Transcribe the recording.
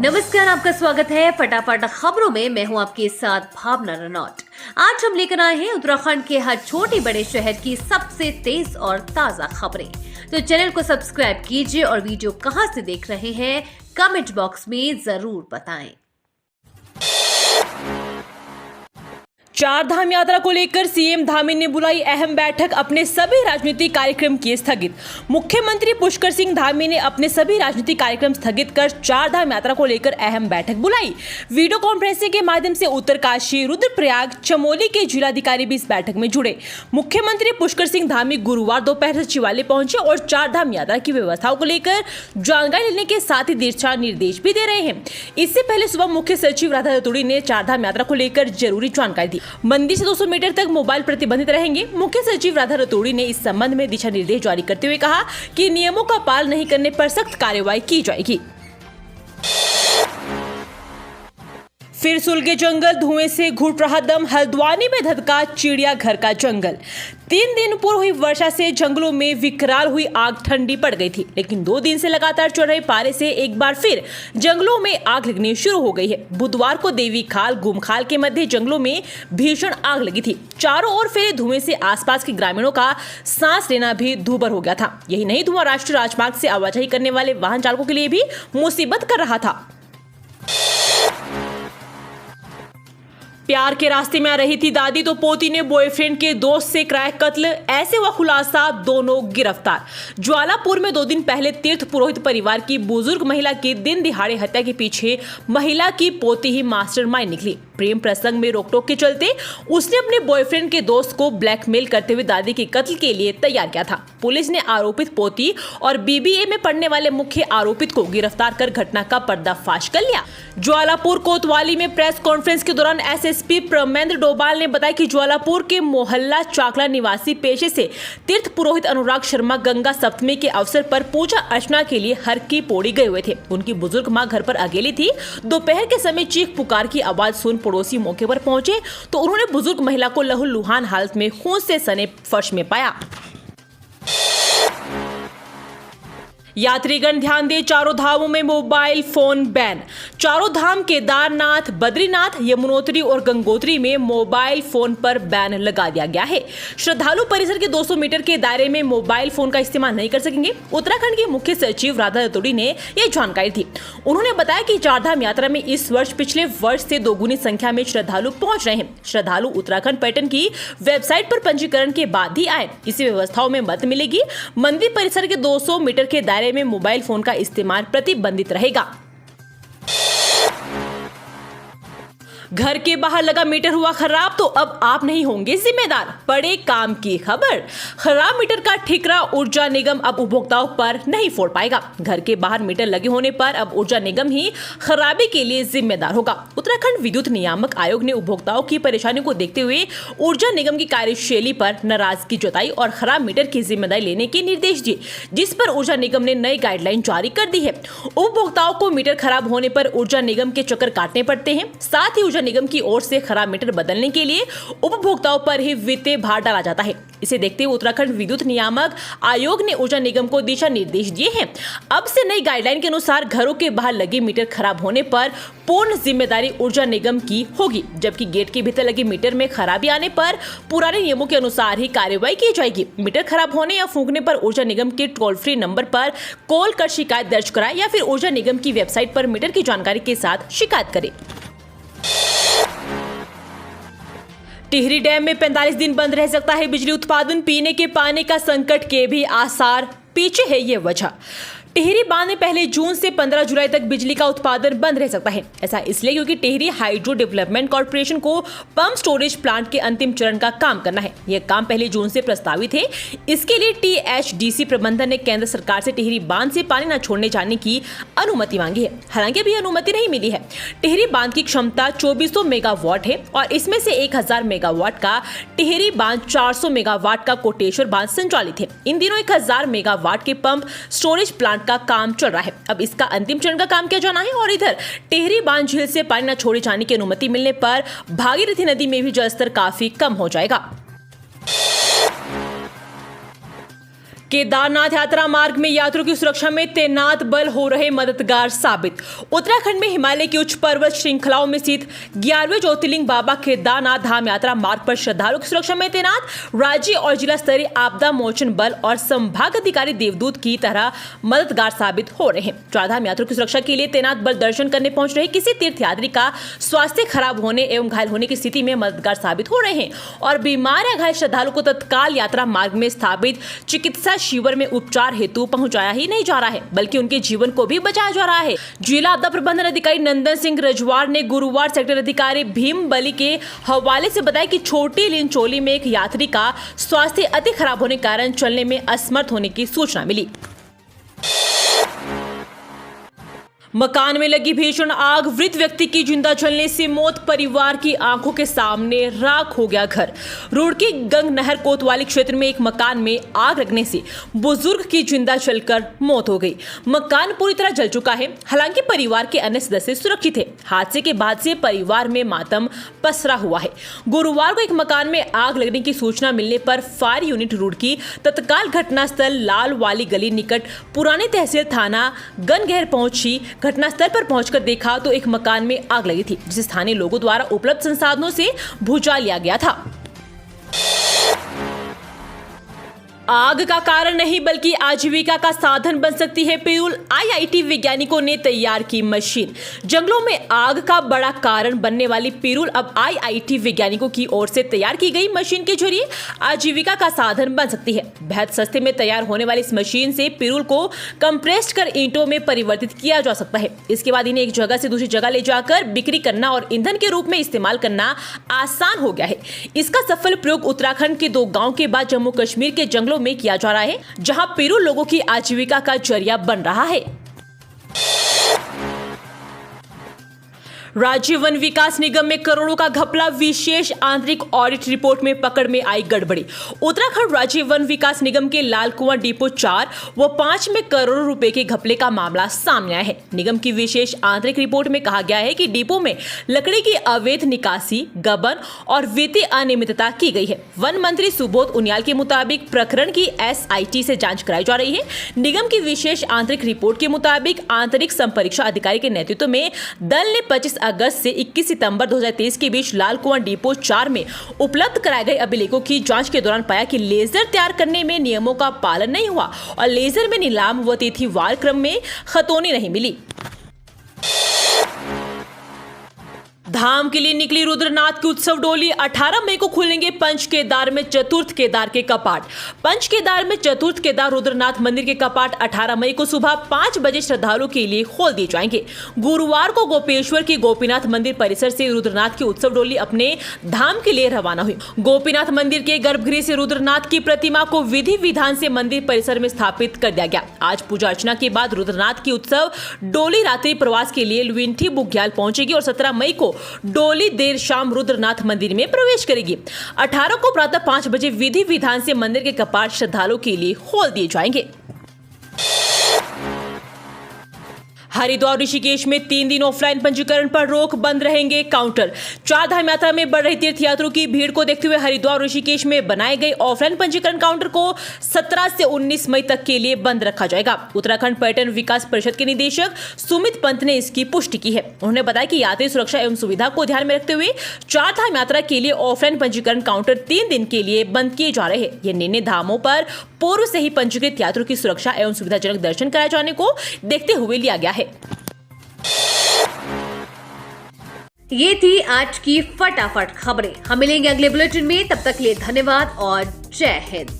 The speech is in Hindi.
नमस्कार, आपका स्वागत है फटाफट खबरों में। मैं हूं आपके साथ भावना रनौत। आज हम लेकर आए हैं उत्तराखंड के हर छोटे बड़े शहर की सबसे तेज और ताजा खबरें। तो चैनल को सब्सक्राइब कीजिए और वीडियो कहां से देख रहे हैं कमेंट बॉक्स में जरूर बताएं। चार धाम यात्रा को लेकर सीएम धामी ने बुलाई अहम बैठक, अपने सभी राजनीतिक कार्यक्रम किए स्थगित। मुख्यमंत्री पुष्कर सिंह धामी ने अपने सभी राजनीतिक कार्यक्रम स्थगित कर चार धाम यात्रा को लेकर अहम बैठक बुलाई। वीडियो कॉन्फ्रेंसिंग के माध्यम से उत्तरकाशी, रुद्रप्रयाग, चमोली के जिलाधिकारी भी इस बैठक में जुड़े। मुख्यमंत्री पुष्कर सिंह धामी गुरुवार दोपहर सचिवालय पहुंचे और चार धाम यात्रा की व्यवस्थाओं को लेकर जानकारी लेने के साथ ही दिशा निर्देश भी दे रहे हैं। इससे पहले सुबह मुख्य सचिव राधा रतूड़ी ने चार धाम यात्रा को लेकर जरूरी जानकारी दी। मंदिर से 200 मीटर तक मोबाइल प्रतिबंधित रहेंगे। मुख्य सचिव राधा रतूड़ी ने इस संबंध में दिशा निर्देश जारी करते हुए कहा कि नियमों का पालन नहीं करने पर सख्त कार्रवाई की जाएगी। फिर सुलगे जंगल, धुएं से घुट रहा दम, हल्द्वानी में धधका चिड़ियाघर का जंगल। 3 दिन पूर्व हुई वर्षा से जंगलों में विकराल हुई आग ठंडी पड़ गई थी, लेकिन 2 दिन से लगातार चढ़ रहे पारे से एक बार फिर जंगलों में आग लगनी शुरू हो गई है। बुधवार को देवी खाल, गुमखाल के मध्य जंगलों में भीषण आग लगी थी। चारों ओर फैले धुएं से आसपास के ग्रामीणों का सांस लेना भी दूभर हो गया था। यही नहीं, धुआं राष्ट्रीय राजमार्ग से आवाजाही करने वाले वाहन चालकों के लिए भी मुसीबत कर रहा था। प्यार के रास्ते में आ रही थी दादी तो पोती ने बॉयफ्रेंड के दोस्त से कराया कत्ल, ऐसे हुआ खुलासा, दोनों गिरफ्तार। ज्वालापुर में 2 दिन पहले तीर्थ पुरोहित परिवार की बुजुर्ग महिला की दिन दिहाड़े हत्या के पीछे महिला की पोती ही मास्टरमाइंड निकली। प्रेम प्रसंग में रोकटोक के चलते उसने अपने बॉयफ्रेंड के दोस्त को ब्लैकमेल करते हुए दादी के कत्ल के लिए तैयार किया था। पुलिस ने आरोपित पोती और बीबीए में पढ़ने वाले मुख्य आरोपित को गिरफ्तार कर घटना का पर्दाफाश कर लिया। ज्वालापुर कोतवाली में प्रेस कॉन्फ्रेंस के दौरान एसएसपी प्रमेंद्र डोभाल ने बताया कि ज्वालापुर के मोहल्ला चाकला निवासी पेशे से तीर्थ पुरोहित अनुराग शर्मा गंगा सप्तमी के अवसर पर पूजा अर्चना के लिए हर की पौड़ी गए हुए थे। उनकी बुजुर्ग मां घर पर अकेली थी। दोपहर के समय चीख पुकार की आवाज सुन पड़ोसी मौके पर पहुंचे तो उन्होंने बुजुर्ग महिला को लहूलुहान हालत में खून से सने फर्श में पाया। यात्रीगण ध्यान दें, चारों धामों में मोबाइल फोन बैन। चारों धाम केदारनाथ, बद्रीनाथ, यमुनोत्री और गंगोत्री में मोबाइल फोन पर बैन लगा दिया गया है। श्रद्धालु परिसर के 200 मीटर के दायरे में मोबाइल फोन का इस्तेमाल नहीं कर सकेंगे। उत्तराखंड के मुख्य सचिव राधा रतूड़ी ने यह जानकारी दी। उन्होंने बताया कि चारधाम यात्रा में इस वर्ष पिछले वर्ष से दोगुनी संख्या में श्रद्धालु पहुंच रहे हैं। श्रद्धालु उत्तराखंड पर्यटन की वेबसाइट पर पंजीकरण के बाद ही आए। इसी व्यवस्थाओं में मदद मिलेगी। मंदिर परिसर के 200 मीटर के दायरे में मोबाइल फोन का इस्तेमाल प्रतिबंधित रहेगा। घर के बाहर लगा मीटर हुआ खराब तो अब आप नहीं होंगे जिम्मेदार, बड़े काम की खबर। खराब मीटर का ठिकरा ऊर्जा निगम अब उपभोक्ताओं पर नहीं फोड़ पाएगा। घर के बाहर मीटर लगे होने पर अब ऊर्जा निगम ही खराबी के लिए जिम्मेदार होगा। उत्तराखंड विद्युत नियामक आयोग ने उपभोक्ताओं की परेशानी को देखते हुए ऊर्जा निगम की कार्यशैली पर नाराजगी जताई और खराब मीटर की जिम्मेदारी लेने के निर्देश दिए, जिस पर ऊर्जा निगम ने नई गाइडलाइन जारी कर दी है। उपभोक्ताओं को मीटर खराब होने पर ऊर्जा निगम के चक्कर काटने पड़ते हैं। साथ ही निगम की ओर से खराब मीटर बदलने के लिए उपभोक्ताओं पर ही वित्तीय भार डाला जाता है। इसे देखते हुए उत्तराखंड विद्युत नियामक आयोग ने ऊर्जा निगम को दिशा निर्देश दिए हैं। अब से नई गाइडलाइन के अनुसार घरों के बाहर लगे मीटर खराब होने पर पूर्ण जिम्मेदारी ऊर्जा निगम की होगी, जबकि गेट के भीतर लगे मीटर में खराबी आने पर पुराने नियमों के अनुसार ही कार्रवाई की जाएगी। मीटर खराब होने या फूंकने पर ऊर्जा निगम के टोल फ्री नंबर पर कॉल कर शिकायत दर्ज कराएं या फिर ऊर्जा निगम की वेबसाइट पर मीटर की जानकारी के साथ शिकायत करें। टिहरी डैम में 45 दिन बंद रह सकता है बिजली उत्पादन, पीने के पानी का संकट के भी आसार, पीछे है ये वजह। टिहरी बांध में पहले जून से 15 जुलाई तक बिजली का उत्पादन बंद रह सकता है। ऐसा इसलिए क्योंकि टिहरी हाइड्रो डेवलपमेंट कॉर्पोरेशन को पंप स्टोरेज प्लांट के अंतिम चरण का काम करना है। यह काम पहले जून से प्रस्तावित है। इसके लिए टीएचडीसी प्रबंधन ने केंद्र सरकार से टिहरी बांध से पानी न छोड़ने जाने की अनुमति मांगी है। हालांकि अभी अनुमति नहीं मिली है। टिहरी बांध की क्षमता 2400 मेगावाट है और इसमें से 1000 मेगावाट का टिहरी बांध, 400 मेगावाट का कोटेश्वर बांध संचालित है। इन दिनों 1000 मेगावाट के पंप स्टोरेज प्लांट का काम चल रहा है। अब इसका अंतिम चरण का काम किया जाना है और इधर टिहरी बांध झील से पानी न छोड़े जाने की अनुमति मिलने पर भागीरथी नदी में भी जलस्तर काफी कम हो जाएगा। केदारनाथ यात्रा मार्ग में यात्रियों की सुरक्षा में तैनात बल हो रहे मददगार साबित। उत्तराखंड में हिमालय की उच्च पर्वत श्रृंखलाओं में स्थित 11वें ज्योतिर्लिंग बाबा केदारनाथ धाम यात्रा मार्ग पर श्रद्धालुओं की सुरक्षा में तैनात राज्य और जिला स्तरीय आपदा मोचन बल और संभाग अधिकारी देवदूत की तरह मददगार साबित हो रहे हैं। चारधाम यात्रियों की सुरक्षा के लिए तैनात बल दर्शन करने पहुंच रहे किसी तीर्थयात्री का स्वास्थ्य खराब होने एवं घायल होने की स्थिति में मददगार साबित हो रहे हैं और बीमार या घायल श्रद्धालुओं को तत्काल यात्रा मार्ग में स्थापित चिकित्सा शिविर में उपचार हेतु पहुंचाया ही नहीं जा रहा है बल्कि उनके जीवन को भी बचाया जा रहा है। जिला आपदा प्रबंधन अधिकारी नंदन सिंह रजवार ने गुरुवार सेक्टर अधिकारी भीम बली के हवाले से बताया कि छोटी लिंचोली में एक यात्री का स्वास्थ्य अति खराब होने के कारण चलने में असमर्थ होने की सूचना मिली। मकान में लगी भीषण आग, वृद्ध व्यक्ति की जिंदा जलने से मौत, परिवार की आंखों के सामने राख हो गया घर। रुड़की गंग नहर कोतवाली क्षेत्र में एक मकान में आग लगने से बुजुर्ग की जिंदा जलकर मौत हो गई। मकान पूरी तरह जल चुका है, हालांकि परिवार के अन्य सदस्य सुरक्षित हैं। हादसे के बाद से परिवार में मातम पसरा हुआ है। गुरुवार को एक मकान में आग लगने की सूचना मिलने पर फायर यूनिट रुड़की तत्काल घटनास्थल लाल वाली गली निकट पुरानी तहसील थाना गनगहर पहुंची। घटनास्थल पर पहुंचकर देखा तो एक मकान में आग लगी थी, जिसे स्थानीय लोगों द्वारा उपलब्ध संसाधनों से बुझा लिया गया था। आग का कारण नहीं बल्कि आजीविका का साधन बन सकती है पिरूल। आईआईटी वैज्ञानिकों ने तैयार की मशीन। जंगलों में आग का बड़ा कारण बनने वाली पिरूल अब आईआईटी वैज्ञानिकों की ओर से तैयार की गई मशीन के जरिए आजीविका का साधन बन सकती है। बेहद सस्ते में तैयार होने वाली इस मशीन से पिरूल को कंप्रेस्ड कर ईंटों में परिवर्तित किया जा सकता है। इसके बाद इन्हें एक जगह से दूसरी जगह ले जाकर बिक्री करना और ईंधन के रूप में इस्तेमाल करना आसान हो गया है। इसका सफल प्रयोग उत्तराखंड के 2 गांव के बाद जम्मू कश्मीर के जंगलों में किया जा रहा है, जहां पिरूल लोगों की आजीविका का जरिया बन रहा है। राज्य वन विकास निगम में करोड़ों का घपला, विशेष आंतरिक ऑडिट रिपोर्ट में पकड़ में आई गड़बड़ी। उत्तराखंड राज्य वन विकास निगम के लाल कुआं डिपो 4 व 5 में करोड़ों रुपए के घपले का मामला सामने आया है। निगम की विशेष आंतरिक रिपोर्ट में कहा गया है कि डिपो में लकड़ी की अवैध निकासी, गबन और वित्तीय अनियमितता की गई है। वन मंत्री सुबोध उनियाल के मुताबिक प्रकरण की एसआईटी से जांच कराई जा रही है। निगम की विशेष आंतरिक रिपोर्ट के मुताबिक आंतरिक संपरीक्षा अधिकारी के नेतृत्व में दल ने 25 अगस्त से 21 सितंबर 2023 के बीच लाल कुआं डिपो 4 में उपलब्ध कराए गए अभिलेखों की जांच के दौरान पाया कि लेजर तैयार करने में नियमों का पालन नहीं हुआ और लेजर में नीलाम व तिथिवार क्रम में खतौनी नहीं मिली। धाम के लिए निकली रुद्रनाथ की उत्सव डोली। 18 मई को खुलेंगे पंच केदार में चतुर्थ केदार के कपाट। पंच केदार में चतुर्थ केदार रुद्रनाथ मंदिर के कपाट 18 मई को सुबह 5 बजे श्रद्धालुओं के लिए खोल दिए जाएंगे। गुरुवार को गोपेश्वर की गोपीनाथ मंदिर परिसर से रुद्रनाथ की उत्सव डोली अपने धाम के लिए रवाना हुई। गोपीनाथ मंदिर के गर्भगृह से रुद्रनाथ की प्रतिमा को विधि विधान से मंदिर परिसर में स्थापित कर दिया गया। आज पूजा अर्चना के बाद रुद्रनाथ की उत्सव डोली रात्रि प्रवास के लिए लुइंठी बुग्याल पहुंचेगी और 17 मई को डोली देर शाम रुद्रनाथ मंदिर में प्रवेश करेगी। 18 को प्रातः 5 बजे विधि विधान से मंदिर के कपाट श्रद्धालुओं के लिए खोल दिए जाएंगे। हरिद्वार ऋषिकेश में 3 दिन ऑफलाइन पंजीकरण पर रोक, बंद रहेंगे काउंटर। 4 धाम यात्रा में बढ़ रही तीर्थयात्रियों की भीड़ को देखते हुए हरिद्वार ऋषिकेश में बनाए गए ऑफलाइन पंजीकरण काउंटर को 17 से 19 मई तक के लिए बंद रखा जाएगा। उत्तराखंड पर्यटन विकास परिषद के निदेशक सुमित पंत ने इसकी पुष्टि की है। उन्होंने बताया कि यात्री सुरक्षा एवं सुविधा को ध्यान में रखते हुए 4 धाम यात्रा के लिए ऑफलाइन पंजीकरण काउंटर 3 दिन के लिए बंद किए जा रहे हैं। ये निर्णय धामों पर पूर्व से ही पंजीकृत यात्रियों की सुरक्षा एवं सुविधाजनक दर्शन कराए जाने को देखते हुए लिया गया है। ये थी आज की फटाफट खबरें। हम मिलेंगे अगले बुलेटिन में, तब तक के लिए धन्यवाद और जय हिंद।